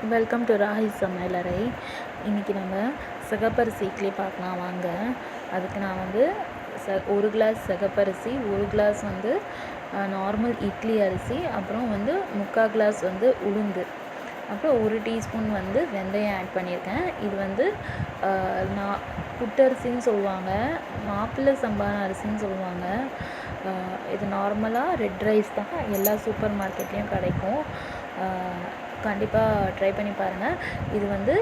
Welcome to Rahi சமையலறை. இன்றைக்கி நம்ம சிகப்பரிசி இட்லி பார்க்கலாம் வாங்க. அதுக்கு நான் வந்து ஒரு கிளாஸ் சிகப்பரிசி, ஒரு கிளாஸ் வந்து நார்மல் இட்லி அரிசி, அப்புறம் வந்து 3/4 கிளாஸ் வந்து உளுந்து, அப்புறம் 1 டீஸ்பூன் வந்து வெந்தயம் ஆட் பண்ணியிருக்கேன். இது வந்து நான் புட்டரிசின்னு சொல்லுவாங்க, மாப்பிள்ளை சம்பா அரிசின்னு சொல்லுவாங்க. இது நார்மலாக ரெட் ரைஸ் தான், எல்லா சூப்பர் மார்க்கெட்லேயும் கிடைக்கும். கண்டிப்பாக ட்ரை பண்ணி பாருங்கள். இது வந்து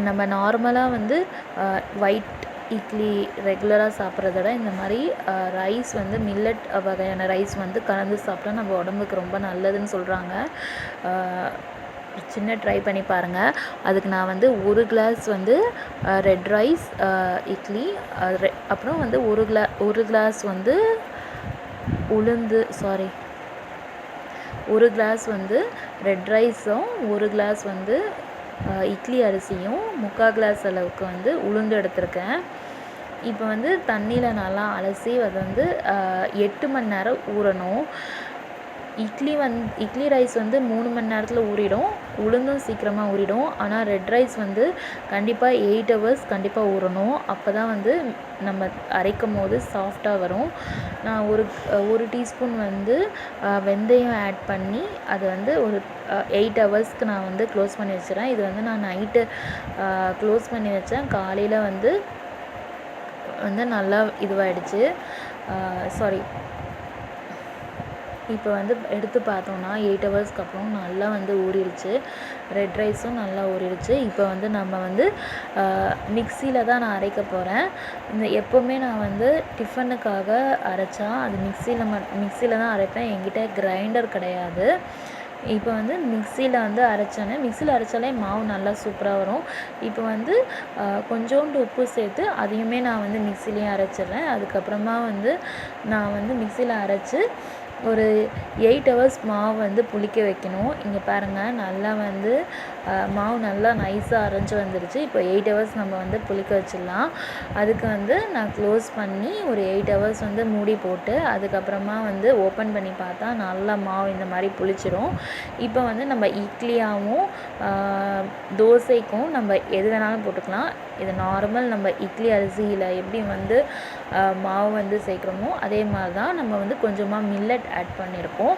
நம்ம நார்மலாக வந்து ஒயிட் இட்லி ரெகுலராக சாப்பிட்றத விட இந்த மாதிரி ரைஸ் வந்து மில்லட் வகையான ரைஸ் வந்து கலந்து சாப்பிட்டா நம்ம உடம்புக்கு ரொம்ப நல்லதுன்னு சொல்கிறாங்க. சின்ன ட்ரை பண்ணி பாருங்கள். அதுக்கு நான் வந்து 1 கிளாஸ் வந்து ரெட் ரைஸ் இட்லி, அப்புறம் வந்து ஒரு கிளாஸ் வந்து உளுந்து, ஒரு கிளாஸ் வந்து ரெட் ரைஸும், ஒரு கிளாஸ் வந்து இட்லி அரிசியும், 3/4 கிளாஸ் அளவுக்கு வந்து உளுந்து எடுத்திருக்கேன். இப்போ வந்து தண்ணியில் நல்லா அலசி அதை வந்து 8 மணி நேரம் ஊறணும். இட்லி ரைஸ் வந்து 3 மணி நேரத்தில் ஊறிடும், உளுந்தும் சீக்கிரமாக ஊறிடும். ஆனால் ரெட் ரைஸ் வந்து கண்டிப்பாக 8 ஹவர்ஸ் கண்டிப்பாக ஊறணும். அப்போ தான் வந்து நம்ம அரைக்கும் போது சாஃப்டாக வரும். நான் ஒரு டீஸ்பூன் வந்து வெந்தயம் ஆட் பண்ணி அதை வந்து ஒரு 8 ஹவர்ஸ்க்கு நான் வந்து க்ளோஸ் பண்ணி வச்சுறேன். இது வந்து நான் நைட்டு க்ளோஸ் பண்ணி வச்சேன். காலையில் வந்து நல்லா இதுவாகிடுச்சு. இப்போ வந்து எடுத்து பார்த்தோன்னா 8 ஹவர்ஸ்க்கு அப்புறம் நல்லா வந்து ஊறிடுச்சு. ரெட் ரைஸும் நல்லா ஊறிடுச்சு. இப்போ வந்து நம்ம வந்து மிக்சியில் தான் நான் அரைக்க போகிறேன். எப்போவுமே நான் வந்து டிஃபனுக்காக அரைச்சா அது மிக்சியில் தான் அரைப்பேன். என்கிட்ட கிரைண்டர் கிடையாது. இப்போ வந்து மிக்சியில் வந்து மிக்சியில் அரைச்சாலே மாவு நல்லா சூப்பராக வரும். இப்போ வந்து கொஞ்சோண்டு உப்பு சேர்த்து அதையுமே நான் வந்து மிக்சிலேயே அரைச்சிடுறேன். அதுக்கப்புறமா வந்து நான் வந்து மிக்சியில் அரைச்சி ஒரு 8 ஹவர்ஸ் மாவு வந்து புளிக்க வைக்கணும். இங்கே பாருங்கள், நல்லா வந்து மாவு நல்லா நைஸாக அரைஞ்சி வந்துடுச்சு. இப்போ 8 ஹவர்ஸ் நம்ம வந்து புளிக்க வச்சிடலாம். அதுக்கு வந்து நான் க்ளோஸ் பண்ணி ஒரு 8 ஹவர்ஸ் வந்து மூடி போட்டு அதுக்கப்புறமா வந்து ஓப்பன் பண்ணி பார்த்தா நல்லா மாவு இந்த மாதிரி புளிச்சிடும். இப்போ வந்து நம்ம இட்லியாகவும் தோசைக்கும் நம்ம எது வேணாலும் போட்டுக்கலாம். இது நார்மல் நம்ம இட்லி அரிசியில் எப்படி வந்து மாவு வந்து சேர்க்குறோமோ அதே மாதிரி தான் நம்ம வந்து கொஞ்சமாக மில்லட் ஆட் பண்ணியிருக்கோம்.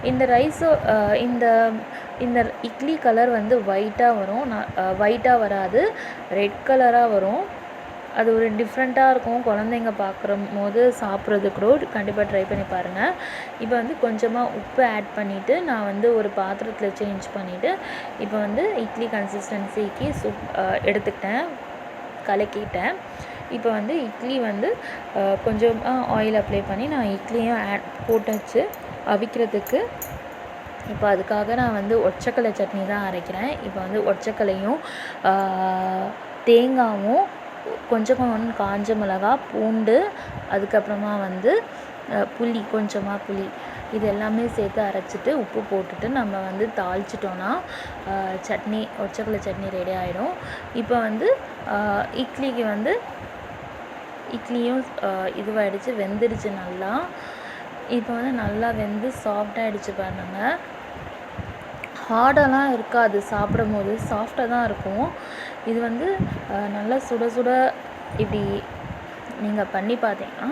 இந்த ரைஸோ இந்த இட்லி கலர் வந்து ஒயிட்டாக வரும். ஒயிட்டாக வராது, ரெட் கலராக வரும். அது ஒரு டிஃப்ரெண்ட்டாக இருக்கும். குழந்தைங்க பார்க்குற போது சாப்பிட்றது கூட கண்டிப்பாக ட்ரை பண்ணி பாருங்கள். இப்போ வந்து கொஞ்சமாக உப்பு ஆட் பண்ணிவிட்டு நான் வந்து ஒரு பாத்திரத்தில் சேஞ்ச் பண்ணிவிட்டு இப்போ வந்து இட்லி கன்சிஸ்டன்சிக்கு எடுத்துக்கிட்டேன், கலக்கிட்டேன். இப்போ வந்து இட்லி வந்து கொஞ்சம் ஆயில் அப்ளை பண்ணி நான் இட்லியும் போட்டு வச்சு அவிக்கிறதுக்கு. இப்போ அதுக்காக நான் வந்து ஒற்றைக்கல்லை சட்னி தான் அரைக்கிறேன். இப்போ வந்து ஒற்றைக்கல்லையும் தேங்காயும் கொஞ்சம் காஞ்ச மிளகா, பூண்டு, அதுக்கப்புறமா வந்து கொஞ்சமாக புளி இது எல்லாமே சேர்த்து அரைச்சிட்டு உப்பு போட்டுட்டு நம்ம வந்து தாளிச்சிட்டோன்னா சட்னி, ஒற்றைக்கல்லை சட்னி ரெடி ஆகிடும். இப்போ வந்து இட்லிக்கு வந்து இட்லியும் இதுவாகிடுச்சு, வெந்துடுச்சு நல்லா. இப்போ வந்து நல்லா வெந்து சாஃப்டாகிடுச்சு பாருங்கள். ஹார்டெல்லாம் இருக்காது, சாப்பிடும் போது சாஃப்டாக தான் இருக்கும். இது வந்து நல்லா சுட சுட இப்படி நீங்கள் பண்ணி பார்த்தீங்கன்னா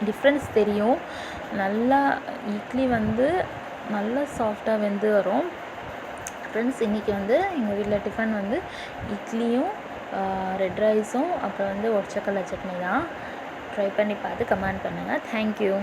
டிஃப்ரென்ஸ் தெரியும். நல்லா இட்லி வந்து நல்லா சாஃப்டாக வெந்து வரும். ஃப்ரெண்ட்ஸ், இன்றைக்கி வந்து எங்கள் வீட்டில் டிஃபன் வந்து இட்லியும் ரெட் ரைஸும் அப்புறம் வந்து ஒற்றைக்கல்லை சட்னி தான். ட்ரை பண்ணி பார்த்து கமெண்ட் பண்ணுங்கள். தேங்க்யூ.